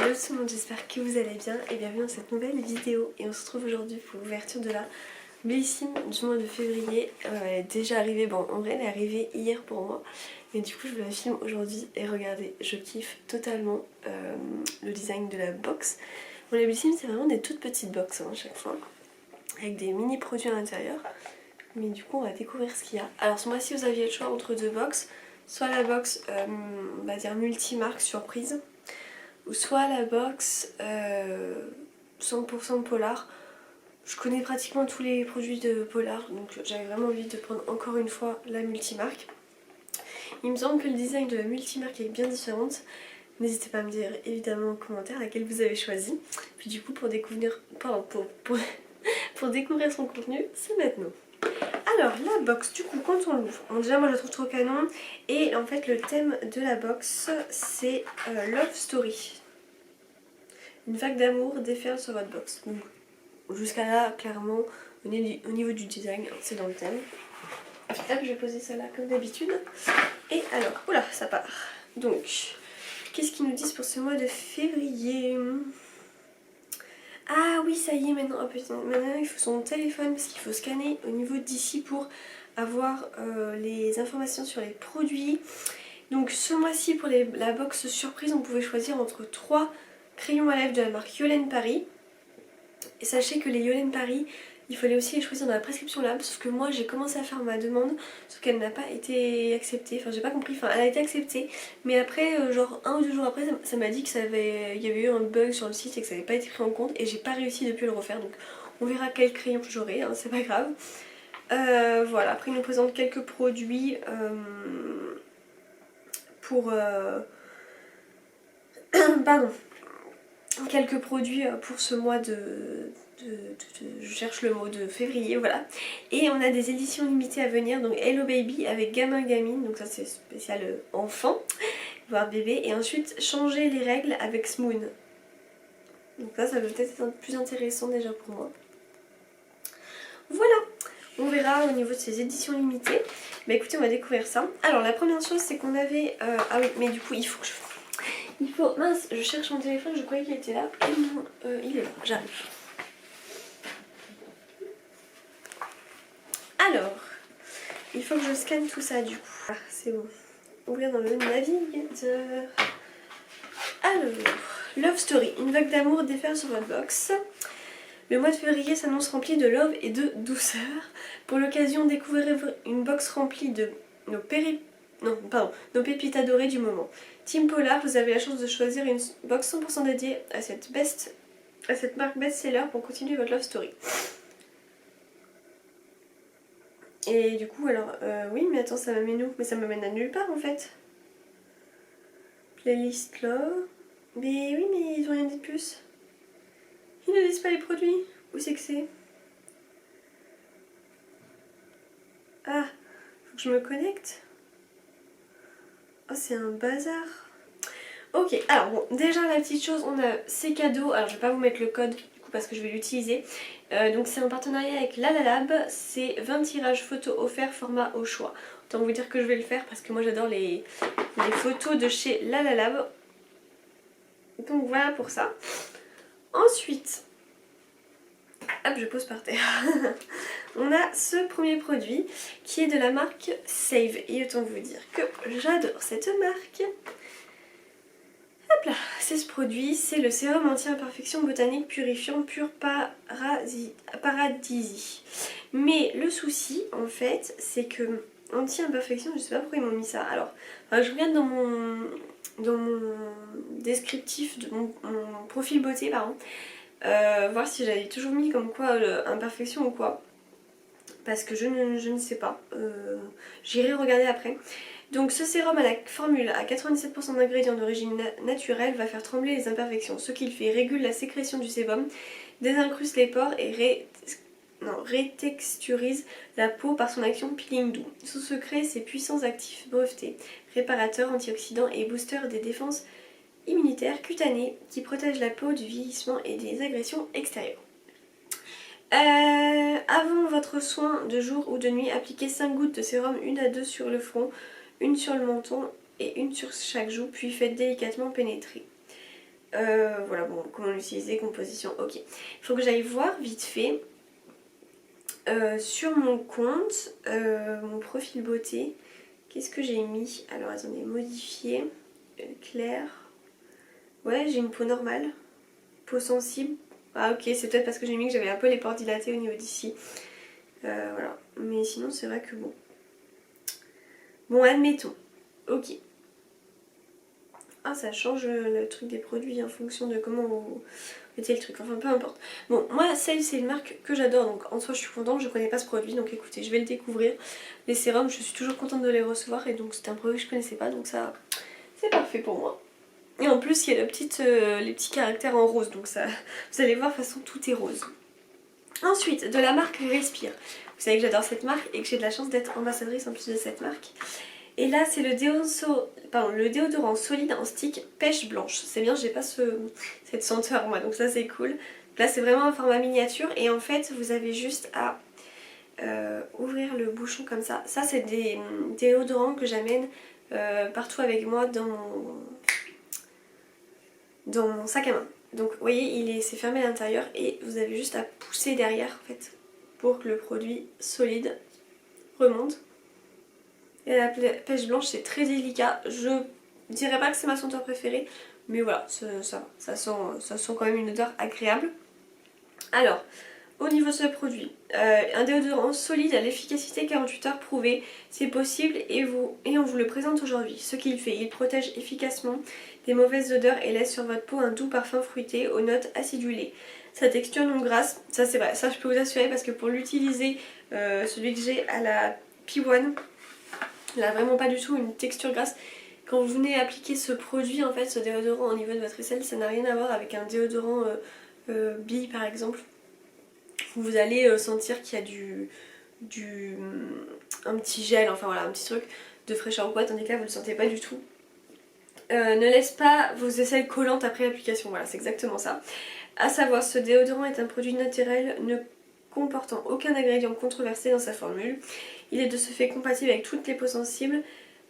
Hello tout le monde, j'espère que vous allez bien et bienvenue dans cette nouvelle vidéo. Et on se retrouve aujourd'hui pour l'ouverture de la millésime du mois de février. Elle est déjà arrivée, bon en vrai elle est arrivée hier pour moi, mais du coup je vous la filme aujourd'hui et regardez, je kiffe totalement le design de la box. Bon, les millésimes c'est vraiment des toutes petites box à chaque fois, avec des mini produits à l'intérieur. Mais du coup on va découvrir ce qu'il y a. Alors ce mois-ci vous aviez le choix entre deux box, soit la box on va dire multimarque surprise, ou soit la box 100% Polar. Je connais pratiquement tous les produits de Polar, donc j'avais vraiment envie de prendre encore une fois la multimarque. Il me semble que le design de la multimarque est bien différente. N'hésitez pas à me dire évidemment en commentaire laquelle vous avez choisi. Puis du coup pour découvrir, pour découvrir son contenu, c'est maintenant. Alors la box, du coup quand on l'ouvre, bon, déjà moi je la trouve trop canon. Et en fait le thème de la box c'est Love Story. Une vague d'amour déferle sur votre box. Donc jusqu'à là, clairement, au niveau du design, c'est dans le thème. Hop, je vais poser ça là comme d'habitude. Et alors, oula, ça part. Donc, qu'est-ce qu'ils nous disent pour ce mois de février? Ah oui, ça y est, maintenant, oh, putain, maintenant il faut son téléphone parce qu'il faut scanner au niveau d'ici pour avoir les informations sur les produits. Donc ce mois-ci, pour la box surprise, on pouvait choisir entre 3 crayons à lèvres de la marque Yolène Paris. Et sachez que les Yolène Paris, il fallait aussi les choisir dans la prescription lab, sauf que moi j'ai commencé à faire ma demande, sauf qu'elle n'a pas été acceptée, enfin j'ai pas compris, enfin elle a été acceptée, mais après genre 1 ou 2 jours après ça m'a dit qu'il y avait eu un bug sur le site et que ça n'avait pas été pris en compte, et j'ai pas réussi depuis à le refaire, donc on verra quel crayon j'aurai, hein, c'est pas grave. Voilà, après il nous présente quelques produits pour... Pardon. Quelques produits pour ce mois je cherche le mot, de février, voilà. Et on a des éditions limitées à venir, donc Hello Baby avec Gamin Gamine, donc ça c'est spécial enfant, voire bébé. Et ensuite Changer les règles avec Smoon. Donc ça peut peut-être être plus intéressant déjà pour moi. Voilà, on verra au niveau de ces éditions limitées. Mais écoutez, on va découvrir ça. Alors la première chose c'est qu'on avait... ah oui, mais du coup il faut que je... Mince, je cherche mon téléphone, je croyais qu'il était là. Et non, il est là, j'arrive. Alors, il faut que je scanne tout ça du coup. Ah, c'est bon. Ouvrir dans le navigateur. Alors, Love Story. Une vague d'amour déferle sur votre box. Le mois de février s'annonce rempli de love et de douceur. Pour l'occasion, découvrez une box remplie de nos pépites adorées du moment. Team Polar, vous avez la chance de choisir une box 100% dédiée à cette marque best-seller pour continuer votre love story. Et du coup, alors, oui, mais attends, ça m'amène où? Mais ça m'amène à nulle part en fait. Playlist love. Mais oui, mais ils ont rien dit de plus. Ils ne disent pas les produits. Où c'est que c'est? Ah, faut que je me connecte. Oh, c'est un bazar. Ok, alors bon, déjà la petite chose, on a ces cadeaux. Alors je vais pas vous mettre le code du coup parce que je vais l'utiliser. Donc c'est en partenariat avec Lalalab. C'est 20 tirages photos offerts format au choix. Autant vous dire que je vais le faire parce que moi j'adore les photos de chez Lalalab. Donc voilà pour ça. Ensuite, hop, je pose par terre. On a ce premier produit qui est de la marque Save. Et autant vous dire que j'adore cette marque. Hop là, c'est ce produit, c'est le sérum anti-imperfection botanique purifiant Pur Paradisi. Mais le souci en fait, c'est que anti-imperfection, je sais pas pourquoi ils m'ont mis ça. Alors, je regarde dans mon descriptif, de mon profil beauté, pardon, voir si j'avais toujours mis comme quoi imperfection ou quoi. Parce que je ne sais pas. J'irai regarder après. Donc ce sérum à la formule à 97% d'ingrédients d'origine naturelle va faire trembler les imperfections. Ce qu'il fait régule la sécrétion du sébum, désincruste les pores et rétexturise la peau par son action peeling doux. Sous secret, ses puissants actifs brevetés, réparateurs, antioxydants et boosters des défenses immunitaires cutanées qui protègent la peau du vieillissement et des agressions extérieures. Avant votre soin de jour ou de nuit, appliquez 5 gouttes de sérum, 1 à 2 sur le front, 1 sur le menton et 1 sur chaque joue, puis faites délicatement pénétrer. Voilà, bon, comment l'utiliser, composition, ok. Il faut que j'aille voir vite fait sur mon compte, mon profil beauté. Qu'est-ce que j'ai mis? Alors attendez, modifier, clair. Ouais, j'ai une peau normale, peau sensible. Ah ok, c'est peut-être parce que j'ai mis que j'avais un peu les pores dilatés au niveau d'ici. Voilà, mais sinon c'est vrai que bon. Bon, admettons. Ok. Ah, ça change le truc des produits en fonction de comment vous mettez le truc. Enfin, peu importe. Bon, moi, Celle, c'est une marque que j'adore. Donc, en soi, je suis contente. Je connais pas ce produit. Donc, écoutez, je vais le découvrir. Les sérums, je suis toujours contente de les recevoir. Et donc, c'était un produit que je connaissais pas. Donc, ça, c'est parfait pour moi. Et en plus, il y a les petits caractères en rose. Donc, ça, vous allez voir, de toute façon, tout est rose. Ensuite, de la marque Respire. Vous savez que j'adore cette marque et que j'ai de la chance d'être ambassadrice en plus de cette marque. Et là, c'est le déodorant solide en stick pêche blanche. C'est bien, j'ai pas cette senteur moi, donc ça c'est cool. Là, c'est vraiment un format miniature et en fait, vous avez juste à ouvrir le bouchon comme ça. Ça, c'est des déodorants que j'amène partout avec moi dans mon sac à main. Donc, vous voyez, c'est fermé à l'intérieur et vous avez juste à pousser derrière en fait pour que le produit solide remonte. Et la pêche blanche c'est très délicat, je dirais pas que c'est ma senteur préférée, mais voilà, ça sent quand même une odeur agréable. Alors, au niveau de ce produit, un déodorant solide à l'efficacité 48 heures prouvée, c'est possible et on vous le présente aujourd'hui. Ce qu'il fait, il protège efficacement des mauvaises odeurs et laisse sur votre peau un doux parfum fruité aux notes acidulées. Sa texture non grasse, ça c'est vrai, ça je peux vous assurer parce que pour l'utiliser, celui que j'ai à la P1, il n'a vraiment pas du tout une texture grasse. Quand vous venez appliquer ce produit, en fait, ce déodorant au niveau de votre aisselle, ça n'a rien à voir avec un déodorant bille par exemple. Vous allez sentir qu'il y a un petit gel, enfin voilà, un petit truc de fraîcheur ou quoi, tandis que là vous ne le sentez pas du tout. Ne laisse pas vos aisselles collantes après l'application, voilà, c'est exactement ça. À savoir, ce déodorant est un produit naturel ne comportant aucun ingrédient controversé dans sa formule. Il est de ce fait compatible avec toutes les peaux sensibles,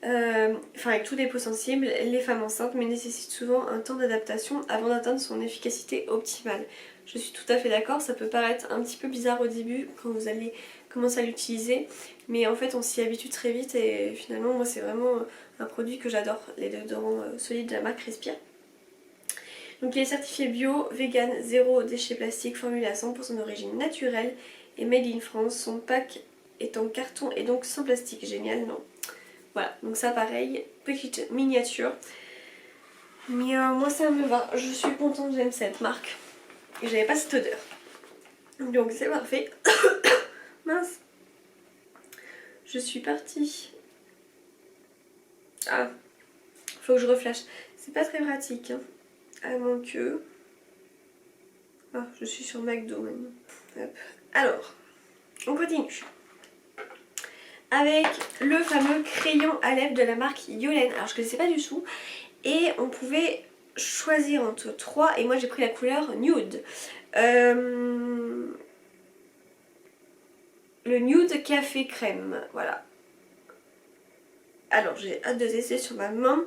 avec toutes les peaux sensibles, les femmes enceintes, mais nécessite souvent un temps d'adaptation avant d'atteindre son efficacité optimale. Je suis tout à fait d'accord, ça peut paraître un petit peu bizarre au début quand vous allez commencer à l'utiliser, mais en fait on s'y habitue très vite et finalement moi c'est vraiment un produit que j'adore, les déodorants solides de la marque Respire. Donc il est certifié bio, vegan, zéro déchets plastiques, formulé à 100% d'origine naturelle et made in France. Son pack est en carton et donc sans plastique. Génial, non? Voilà, donc ça pareil, petite miniature. Mais moi ça me va, je suis contente, j'aime cette marque. Et j'avais pas cette odeur. Donc c'est parfait. Mince. Je suis partie. Ah, faut que je reflash. C'est pas très pratique. Hein. À moins que... Ah, je suis sur McDo maintenant. Hop. Alors, on continue. Avec le fameux crayon à lèvres de la marque Yolène. Alors je ne connaissais pas du tout. Et on pouvait choisir entre 3. Et moi j'ai pris la couleur nude. Le nude café crème. Voilà. Alors j'ai hâte de tester sur ma main.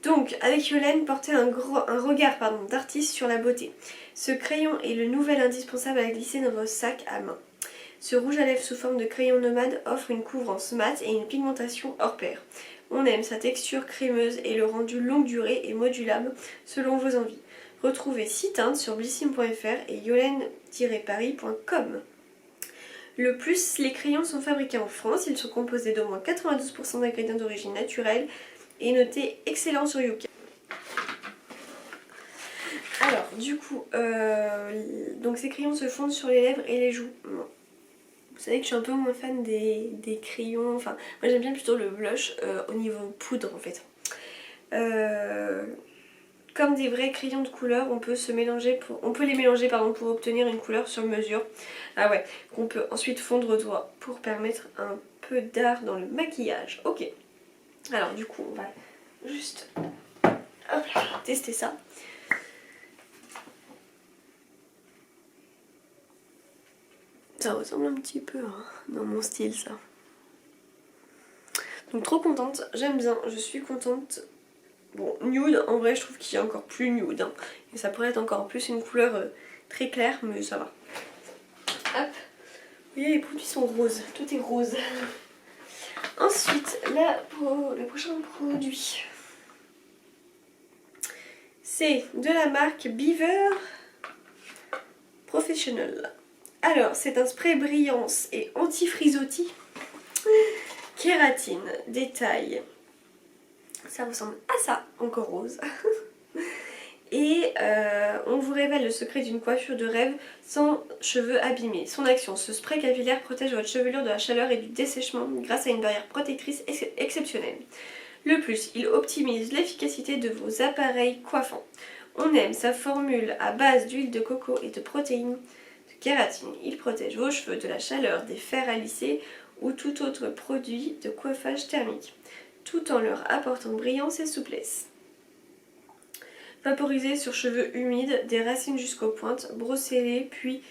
Donc, avec Yolène, portez un regard d'artiste sur la beauté. Ce crayon est le nouvel indispensable à glisser dans votre sac à main. Ce rouge à lèvres sous forme de crayon nomade offre une couvrance mate et une pigmentation hors pair. On aime sa texture crémeuse et le rendu longue durée et modulable selon vos envies. Retrouvez 6 teintes sur blissim.fr et yolène-paris.com. Le plus, les crayons sont fabriqués en France, ils sont composés d'au moins 92% d'ingrédients d'origine naturelle et noté excellent sur Yuka. Alors du coup, donc ces crayons se fondent sur les lèvres et les joues. Bon. Vous savez que je suis un peu moins fan des crayons, enfin moi j'aime bien plutôt le blush au niveau poudre en fait. Comme des vrais crayons de couleur, on peut les mélanger pour obtenir une couleur sur mesure. Ah ouais, qu'on peut ensuite fondre au doigt pour permettre un peu d'art dans le maquillage. Ok. Alors du coup, on va juste tester ça. Ça ressemble un petit peu dans mon style ça. Donc trop contente, j'aime bien, je suis contente Bon, nude, en vrai je trouve qu'il est encore plus nude. Hein. Et ça pourrait être encore plus une couleur très claire, mais ça va. Hop. Vous voyez, les produits sont roses. Tout est rose. Ensuite, le prochain produit, c'est de la marque Beaver Professional. Alors, c'est un spray brillance et anti-frisottis. Kératine, détail. Ça ressemble à ça, encore rose. Et on vous révèle le secret d'une coiffure de rêve sans cheveux abîmés. Son action, ce spray capillaire protège votre chevelure de la chaleur et du dessèchement grâce à une barrière protectrice exceptionnelle. Le plus, il optimise l'efficacité de vos appareils coiffants. On aime sa formule à base d'huile de coco et de protéines de kératine. Il protège vos cheveux de la chaleur, des fers à lisser ou tout autre produit de coiffage thermique, tout en leur apportant brillance et souplesse. Vaporisez sur cheveux humides, des racines jusqu'aux pointes, brossez-les puis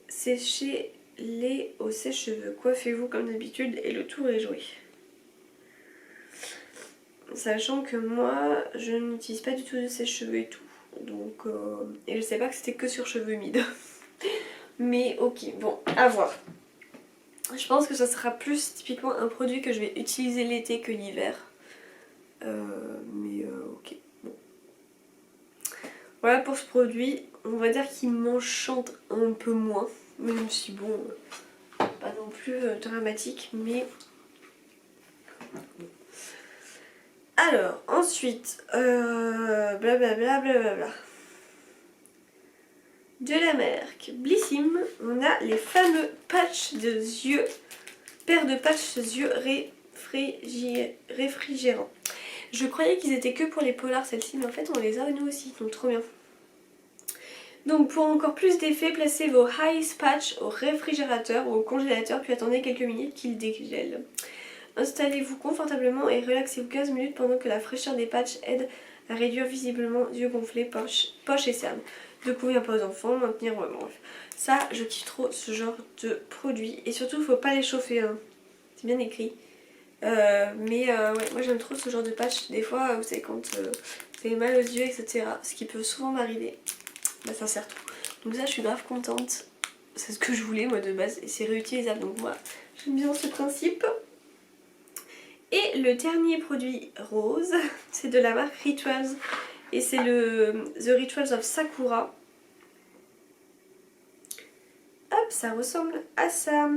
séchez-les au sèche-cheveux. Coiffez-vous comme d'habitude et le tour est joué. Sachant que moi, je n'utilise pas du tout de sèche-cheveux et tout. Donc, et je sais pas que c'était que sur cheveux humides. Mais ok, bon, à voir. Je pense que ça sera plus typiquement un produit que je vais utiliser l'été que l'hiver. Ok. Bon. Voilà pour ce produit. On va dire qu'il m'enchante un peu moins. Même si bon, pas non plus dramatique, mais... Alors, ensuite, blablabla. De la marque Blissim, on a les fameux patchs de yeux, paire de patchs yeux réfrigérants. Je croyais qu'ils étaient que pour les polars celles-ci, mais en fait on les a nous aussi, donc trop bien. Donc pour encore plus d'effet, placez vos Ice Patch au réfrigérateur ou au congélateur, puis attendez quelques minutes qu'ils dégèlent. Installez-vous confortablement et relaxez-vous 15 minutes pendant que la fraîcheur des patchs aide à réduire visiblement yeux gonflés, poches et cernes. Ne convient pas aux enfants, maintenir, bref. Ça, je kiffe trop ce genre de produit. Et surtout, il faut pas les chauffer, hein. C'est bien écrit. Ouais, moi j'aime trop ce genre de patch. Des fois, vous savez, quand vous avez mal aux yeux, etc. Ce qui peut souvent m'arriver, bah ça sert tout. Donc ça, je suis grave contente. C'est ce que je voulais, moi, de base. Et c'est réutilisable, donc moi, j'aime bien ce principe. Et le dernier produit rose, c'est de la marque Rituals. Et c'est le The Rituals of Sakura. Hop, ça ressemble à ça.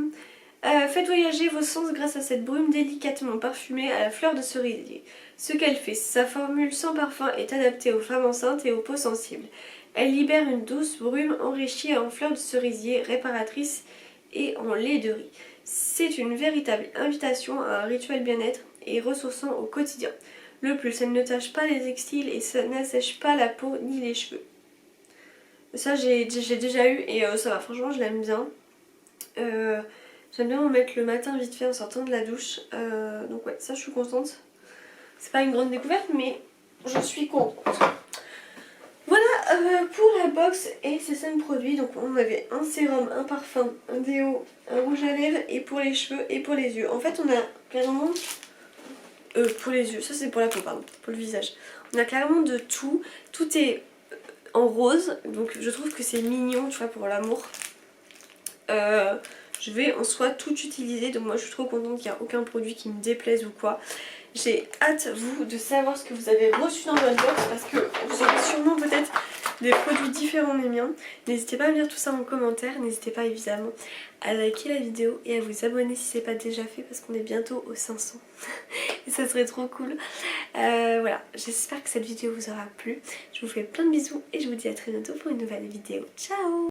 Faites voyager vos sens grâce à cette brume délicatement parfumée à la fleur de cerisier. Ce qu'elle fait, sa formule sans parfum est adaptée aux femmes enceintes et aux peaux sensibles. Elle libère une douce brume enrichie en fleurs de cerisier réparatrice et en lait de riz. C'est une véritable invitation à un rituel bien-être et ressourçant au quotidien. Le plus, elle ne tache pas les textiles et ça n'assèche pas la peau ni les cheveux. Ça j'ai déjà eu et ça va, franchement je l'aime bien. J'aime bien en mettre le matin vite fait en sortant de la douche. Donc ouais, ça je suis contente. C'est pas une grande découverte mais je suis contente. Voilà pour la box et ces 5 produits. Donc on avait un sérum, un parfum, un déo, un rouge à lèvres et pour les cheveux et pour les yeux. En fait on a clairement... pour les yeux, ça c'est pour la peau pardon, pour le visage. On a clairement de tout. Tout est en rose, donc je trouve que c'est mignon, tu vois, pour l'amour. Je vais en soi tout utiliser, donc moi je suis trop contente qu'il n'y a aucun produit qui me déplaise ou quoi. J'ai hâte, vous, de savoir ce que vous avez reçu dans votre box parce que vous aurez sûrement peut-être des produits différents des miens. N'hésitez pas à me dire tout ça en commentaire, n'hésitez pas évidemment à liker la vidéo et à vous abonner si ce n'est pas déjà fait parce qu'on est bientôt aux 500 et ça serait trop cool. Voilà, j'espère que cette vidéo vous aura plu. Je vous fais plein de bisous et je vous dis à très bientôt pour une nouvelle vidéo. Ciao!